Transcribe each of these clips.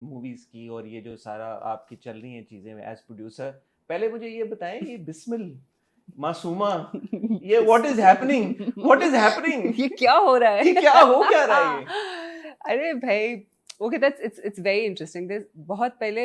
Movies की और ये जो सारा आपकी चल रही हैं चीजें एज प्रोड्यूसर, पहले मुझे ये बताएं, ये बिस्मिल मासूमा, ये व्हाट इज हैपनिंग ये क्या हो रहा है? ये क्या हो क्या रहा है ये? अरे भाई, okay, that's it's very interesting. बहुत पहले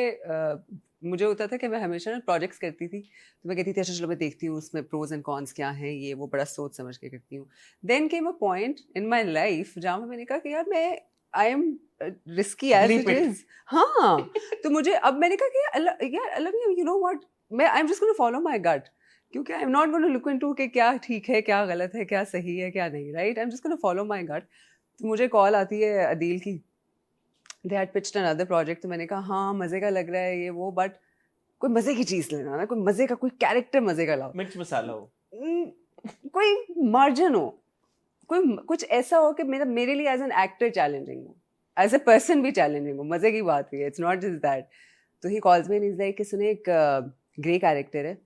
मुझे होता था कि मैं हमेशा ना प्रोजेक्ट्स करती थी, तो मैं कहती थी अच्छा चलो मैं देखती हूँ उसमें प्रोज एंड कॉन्स क्या हैं, ये वो बड़ा सोच समझ के करती हूँ। Then came a point in my life जहाँ पे मैंने कहा कि यार मैं I am risky as leap it it. Is. हाँ, तो मुझे अब मैंने कहा कि यार अलग, यू नो व्हाट, मैं I am just gonna follow my gut, क्योंकि I am not gonna look into कि क्या ठीक है क्या गलत है क्या सही है क्या नहीं, right? I am just gonna follow my gut. तो मुझे कॉल आती है अदील की, they had pitched another project, तो मैंने कहा हाँ मज़े का लग रहा है ये वो, बट कोई मज़े की चीज़ लेना ना, कोई मज़े का, कोई कैरेक्टर मज़े का लाओ। मिर्च मसाला हो। उम, कोई मार्जिन हो, कोई कुछ ऐसा हो कि मेरे लिए एज एन एक्टर चैलेंजिंग हो, एज अ पर्सन भी चैलेंजिंग हो, मज़े की बात भी है, इट्स नॉट जस्ट दैट। तो he calls me and is like कि सुने एक ग्रे कैरेक्टर है,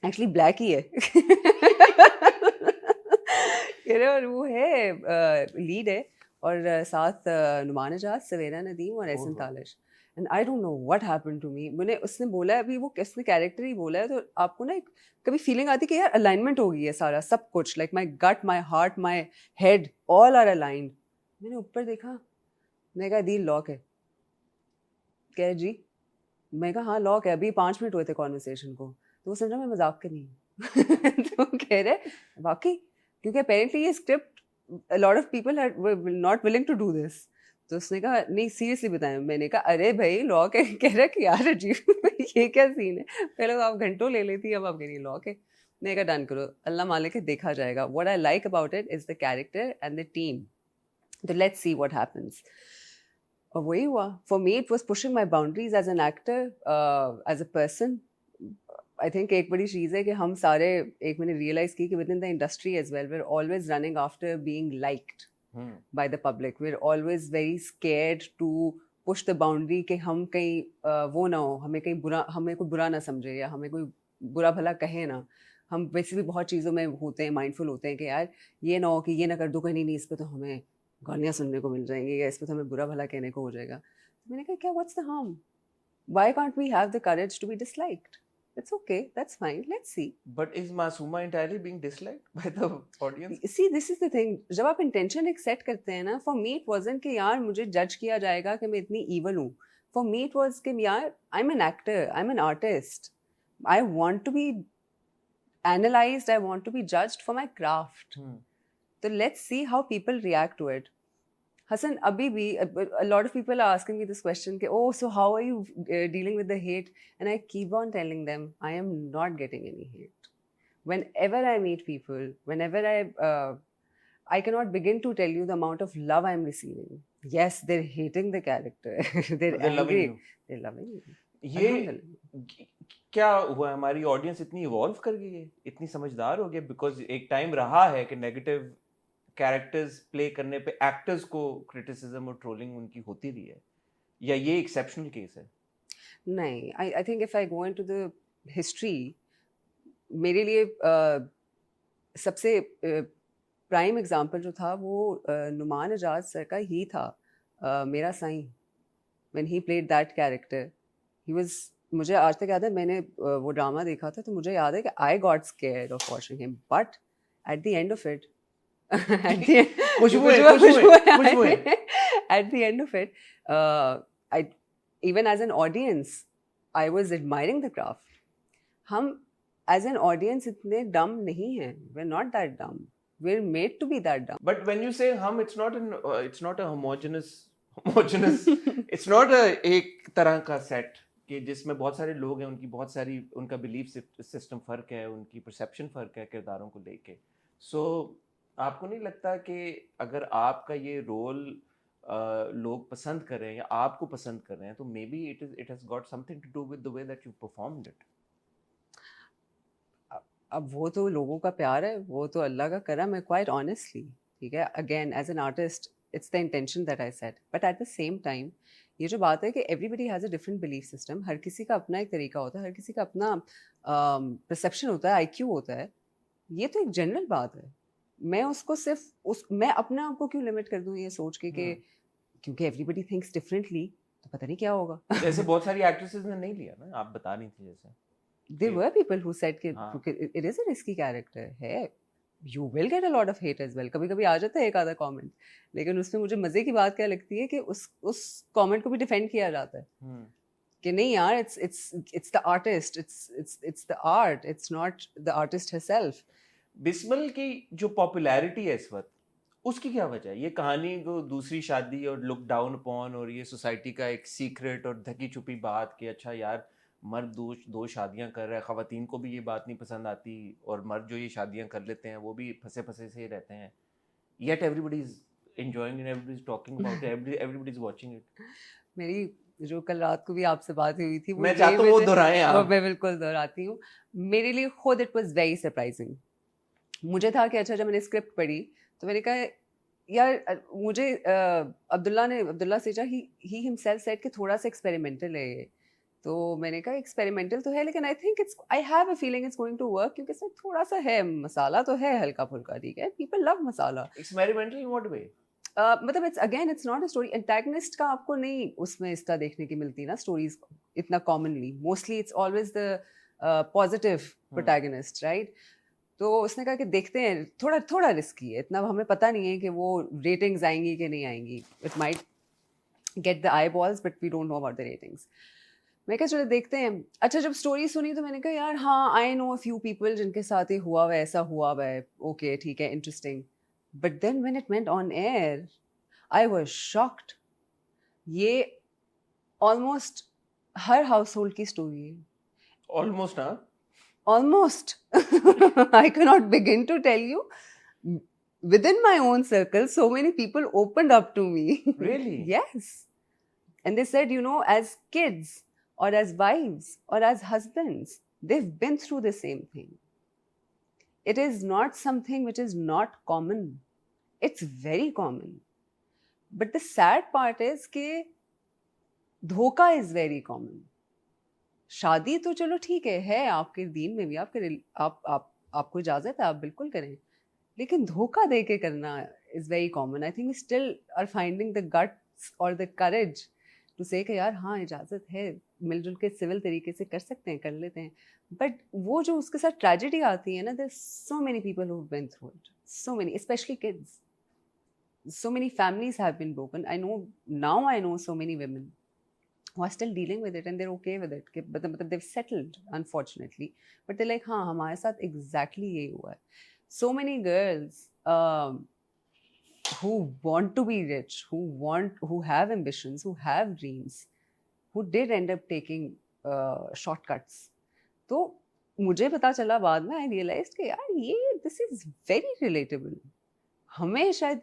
एक्चुअली ब्लैक ही है। you know, और वो है लीड है, और साथ नुमान एजाज, सवेरा नदीम और एहसन ओहो। Talish. And I don't know what happened to me, मैंने उसने बोला है अभी, वो उसने कैरेक्टर ही बोला है, तो आपको ना एक कभी फीलिंग आती है कि यार अलाइनमेंट हो गई है सारा सब कुछ, like my gut, my heart, my head, all are aligned. मैंने ऊपर देखा, मैंने कहा दिल लॉक है। कह रहे जी, मैं कहा हाँ लॉक है, अभी 5 मिनट हुए थे कॉन्वर्सेशन को। तो वो समझा मैं मजाक कर रही हूँ। तो कह रहे वाकई, क्योंकि अपेरेंटली ये script a lot of people are were not willing to do this। तो उसने कहा नहीं सीरियसली बताया। मैंने कहा अरे भाई लॉक है। कह रहा कि यार अजीब, ये क्या सीन है, पहले तो आप घंटों ले लेती, अब आप कह रही लॉक है। मैंने कहा डन करो, अल्लाह मालिक है देखा जाएगा। What I like about it is the character and the team, तो लेट्स सी व्हाट हैपेंस। और वही हुआ। For me it was pushing my boundaries as an actor, as a person. I think एक बड़ी चीज़ है कि हम सारे, एक मैंने रियलाइज की कि within the industry as well we are always running after being liked by the public, we're always very scared to push the boundary कि हम कहीं वो ना हो, हमें कहीं बुरा, हमें कोई बुरा ना समझे या हमें कोई बुरा भला कहे ना। हम वैसे भी बहुत चीज़ों में होते हैं, माइंडफुल होते हैं कि यार ये ना हो कि ये ना कर दो, कहीं नहीं इस पे तो हमें गालियाँ सुनने को मिल जाएंगी या इस पे तो हमें बुरा भला कहने को हो जाएगा। तो मैंने कहा क्या what's the harm, why can't we have the courage to be disliked? It's okay, that's fine, let's see. But is Masuma entirely being disliked by the audience? See this is the thing, जब आप intention एक set करते हैं ना, for me it wasn't कि यार मुझे जज किया जाएगा कि मैं इतनी ईवल हूँ। फॉर मी इट वाज कि यार I am an actor, I am an artist, I want to be analysed, I want to be judged for my craft. तो let's see how people react to it. Hassan, abhi bhi, a lot of people are asking me this question, ke, oh, so how are you dealing with the hate? And I keep on telling them, I am not getting any hate. Whenever I meet people, whenever I cannot begin to tell you the amount of love I'm receiving. Yes, they're hating the character. They're But they're loving angry. you. They're loving me. ये Alhamdulillah. क्या हुआ, हमारी audience इतनी evolve कर गई है, इतनी समझदार हो गई? बिकॉज एक टाइम रहा है कि नेगेटिव कैरेक्टर्स प्ले करने पे एक्टर्स को क्रिटिसिज्म और ट्रोलिंग उनकी होती रही है, या ये एक्सेप्शनल केस है? नहीं, I think if I go into the history, मेरे लिए सबसे प्राइम एग्जाम्पल जो था वो नुमान एजाज सर का ही था, मेरा Sai. When he played that character, he was, मुझे आज तक याद है, मैंने वो ड्रामा देखा था तो मुझे याद है कि I got scared of watching him, but at the end of इट, एट द खुशबू है, खुशबू खुशबू है, खुशबू खुशबू है। At the end of it, I, even as an audience, I was admiring the craft. हम एज एन ऑडियंस इतने डम नहीं हैं, we are not that dumb, we are made to be that dumb. But when you say हम, it's not a homogeneous, it's not अ एक तरह का set कि जिसमें बहुत सारे लोग हैं, उनकी बहुत सारी, उनका बिलीफ सिस्टम फर्क है, उनकी परसेप्शन फर्क है किरदारों को लेके। सो आपको नहीं लगता कि अगर आपका ये रोल लोग पसंद कर रहे हैं या आपको पसंद कर रहे हैं, तो maybe it has got something to do with the way that you performed it? अब वो तो लोगों का प्यार है, वो तो अल्लाह का करम है, क्वाइट ऑनेस्टली। ठीक है, again as an artist it's the intention that I set, but at the same time ये जो बात है कि everybody has a different belief system, हर किसी का अपना एक तरीका होता है, हर किसी का अपना परसेप्शन होता है, आईक्यू होता है। ये तो एक जनरल बात है। मैं उसको सिर्फ मैं अपने आप को क्यों लिमिट कर दूँ ये सोच के कि क्योंकि एवरीबडी थिंक्स डिफरेंटली, तो पता नहीं क्या होगा. जैसे बहुत सारी एक्ट्रेसेस ने नहीं लिया ना, आप बता रही थी जैसे There were people who said कि हाँ. it is a risky character है. You will get a lot of hate as well. कभी कभी आ जाता है एक आधा कमेंट, लेकिन उसमें मुझे मजे की बात क्या लगती है कि उस कमेंट को भी डिफेंड किया जाता है कि नहीं यार, it's the artist, it's the art, it's not the artist herself. Bismil की जो पॉपुलैरिटी है इस वक्त, उसकी क्या वजह है? ये कहानी को दूसरी शादी और लुक डाउन अपॉन और ये सोसाइटी का एक सीक्रेट और ढकी छुपी बात कि अच्छा यार मर्द दो शादियां कर रहा है, खवातीन को भी ये बात नहीं पसंद आती और मर्द जो ये शादियां कर लेते हैं वो भी फंसे फंसे से रहते हैं, yet everybody is enjoying and everybody is talking about it, everybody is watching it. मेरी जो कल रात को भी आपसे बात हुई थी, मैं चाहता हूँ वो दोहराएं वो आप. मैं बिल्कुल दोहराती हूँ. मेरे लिए खुद इट वाज वेरी सरप्राइजिंग. मुझे था कि अच्छा, जब मैंने स्क्रिप्ट पढ़ी तो मैंने कहा यार मुझे अब्दुल्ला सेजा ही हिमसेल्फ सेड कि थोड़ा सा एक्सपेरिमेंटल है ये. तो मैंने कहा एक्सपेरिमेंटल तो है, लेकिन I have a feeling it's going to work, क्योंकि इसमें थोड़ा सा है, मसाला तो है हल्का फुल्का, ठीक है, people love masala. Experimental in what way? मतलब it's not a story. Antagonist का आपको नहीं उसमें इस तरह देखने की मिलती ना स्टोरीज इतना commonly. Mostly it's always the positive protagonist, right? तो उसने कहा कि देखते हैं, थोड़ा थोड़ा रिस्की है, इतना हमें पता नहीं है कि वो रेटिंग्स आएंगी कि नहीं आएंगी. It might get the eyeballs but we don't know about the ratings. मैं कहा चलो देखते हैं. अच्छा, जब स्टोरी सुनी तो मैंने कहा यार हाँ, I know a few people जिनके साथ ही हुआ हुआ है, ऐसा हुआ हुआ है, ओके ठीक है, interesting. But then when it went on air I was shocked. ये ऑलमोस्ट हर हाउस होल्ड की स्टोरी है. Almost, huh? Almost. I cannot begin to tell you. Within my own circle, so many people opened up to me. Really? Yes. And they said, you know, as kids or as wives or as husbands, they've been through the same thing. It is not something which is not common. It's very common. But the sad part is that धोखा is very common. शादी तो चलो ठीक है आपके दीन में भी, आपको इजाजत है, आप बिल्कुल करें, लेकिन धोखा दे के करना is very common. I think we still are finding the guts और द करेज टू से कि यार हाँ इजाजत है, मिलजुल के सिविल तरीके से कर सकते हैं, कर लेते हैं. बट वो जो उसके साथ ट्रेजेडी आती है ना, there so many people who have been through it, so many, specially kids. So many families have been broken. I know so many women who are still dealing with it and they're okay with it. But they've settled, unfortunately. But they're like, हाँ हमारे साथ exactly ये हुआ है. So many girls who want to be rich, who have ambitions, who have dreams, who did end up taking shortcuts. तो मुझे पता चला बाद में, I realized कि यार ये this is very relatable. हमें शायद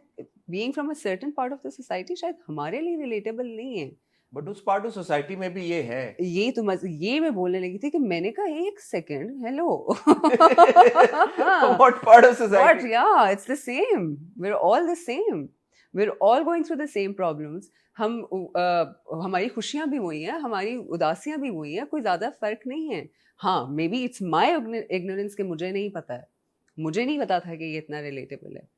being from a certain part of the society शायद हमारे लिए relatable नहीं है. बट उस पार्ट ऑफ सोसाइटी में भी ये है. ये मैं बोलने लगी थी कि मैंने कहा एक second, hello. What part of society? What? Yeah, it's the same. We're all the same. We're all going through the same problems. हमारी खुशियाँ भी वही हैं, हमारी उदासियाँ भी वही हैं, कोई ज़्यादा फर्क नहीं है. हाँ, may be it's my ignorance कि मुझे नहीं पता है, मुझे नहीं पता था कि ये इतना रिलेटेबल है.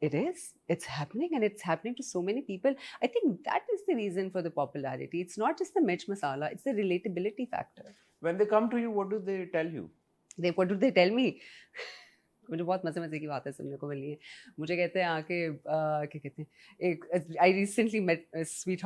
It is. It's happening, and it's happening to so many people. I think that is the reason for the popularity. It's not just the mirch masala, it's the relatability factor. When they come to you, what do they tell you? What do they tell me? मुझे बहुत मजे की बातें सुनने को मिली है. मुझे कहते हैं आके क्या कहते हैं, I recently met a sweetheart